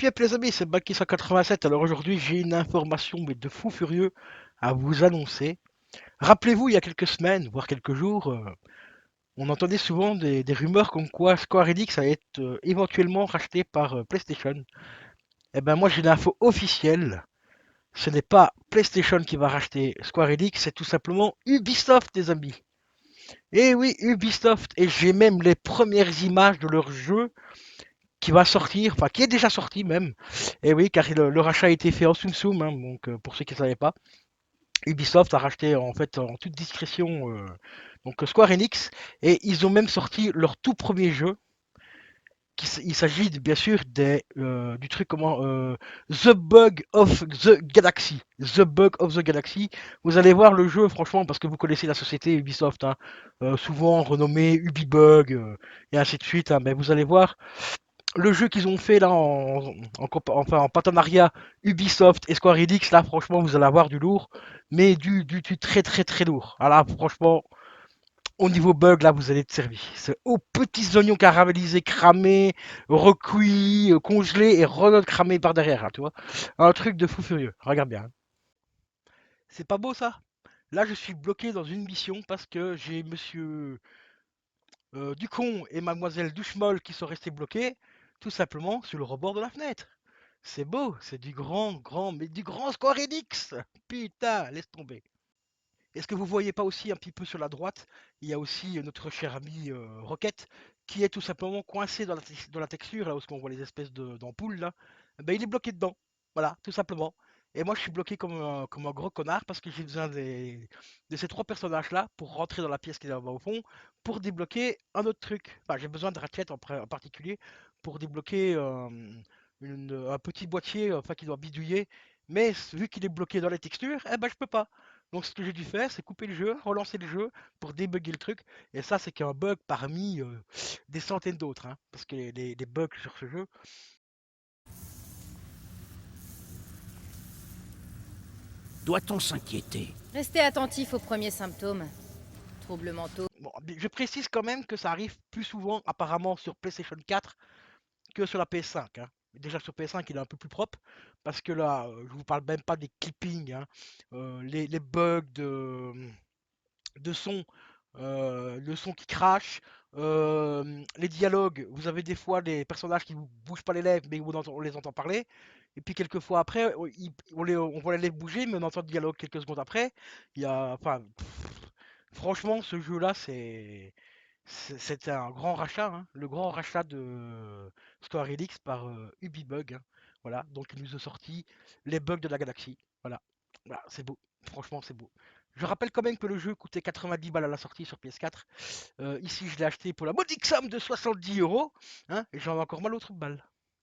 yep les amis, c'est Baki 187. Alors aujourd'hui j'ai une information mais de fou furieux à vous annoncer. Rappelez-vous, il y a quelques semaines, voire quelques jours, on entendait souvent des rumeurs comme quoi Square Enix allait être éventuellement racheté par PlayStation. Eh ben moi j'ai l'info officielle. Ce n'est pas PlayStation qui va racheter Square Enix, c'est tout simplement Ubisoft les amis. Et oui, Ubisoft. Et j'ai même les premières images de leur jeu qui va sortir, enfin qui est déjà sorti même. Et oui, car le rachat a été fait en Soum Soum, hein, donc pour ceux qui ne savaient pas, Ubisoft a racheté en fait en toute discrétion donc Square Enix et ils ont même sorti leur tout premier jeu. Il s'agit bien sûr du truc comment The Bug of the Galaxy. The Bug of the Galaxy. Vous allez voir le jeu franchement parce que vous connaissez la société Ubisoft, hein, souvent renommée Ubibug et ainsi de suite. Hein, mais vous allez voir le jeu qu'ils ont fait là enfin, en partenariat Ubisoft et Square Enix, là franchement vous allez avoir du lourd, mais du très très très lourd. Ah là franchement, au niveau bug là vous allez être servi. C'est aux petits oignons caramélisés, cramés, recuits, congelés et cramés par derrière, là, tu vois. Un truc de fou furieux, regarde bien. Hein. C'est pas beau ça. Là je suis bloqué dans une mission parce que j'ai monsieur Ducon et mademoiselle Douchemol qui sont restés bloqués tout simplement sur le rebord de la fenêtre. C'est beau, c'est du mais du grand Square Enix. Putain, laisse tomber. Est-ce que vous voyez pas aussi un petit peu sur la droite, il y a aussi notre cher ami Rocket qui est tout simplement coincé dans la texture, là où on voit les espèces d'ampoules là. Ben, il est bloqué dedans. Voilà, tout simplement. Et moi je suis bloqué comme un gros connard parce que j'ai besoin de ces trois personnages là pour rentrer dans la pièce qui est là-bas au fond pour débloquer un autre truc. Enfin, j'ai besoin de Ratchet en particulier pour débloquer un petit boîtier enfin, qui doit bidouiller. Mais vu qu'il est bloqué dans les textures, eh ben je peux pas. Donc ce que j'ai dû faire, c'est couper le jeu, relancer le jeu pour débugger le truc. Et ça, c'est qu'un bug parmi des centaines d'autres. Hein, parce que les bugs sur ce jeu. Doit-on s'inquiéter? Restez attentif aux premiers symptômes. Troubles mentaux. Bon, je précise quand même que ça arrive plus souvent apparemment sur PlayStation 4 que sur la PS5. Hein. Déjà sur PS5, il est un peu plus propre. Parce que là, je vous parle même pas des clippings. Hein, les bugs de son, le son qui crache, les dialogues, vous avez des fois des personnages qui ne bougent pas les lèvres, mais on les entend parler. Et puis quelques fois après, on voit les lèvres bouger, mais on entend le dialogue quelques secondes après. Il y a, enfin, franchement, ce jeu-là, c'était un grand rachat, hein, le grand rachat de Square Enix par Ubibug. Hein. Voilà, donc il nous a sorti les bugs de la galaxie. Voilà, voilà c'est beau. Franchement, c'est beau. Je rappelle quand même que le jeu coûtait 90 balles à la sortie sur PS4. Ici, je l'ai acheté pour la modique somme de 70 euros. Hein, et j'en ai encore mal aux trous de balles.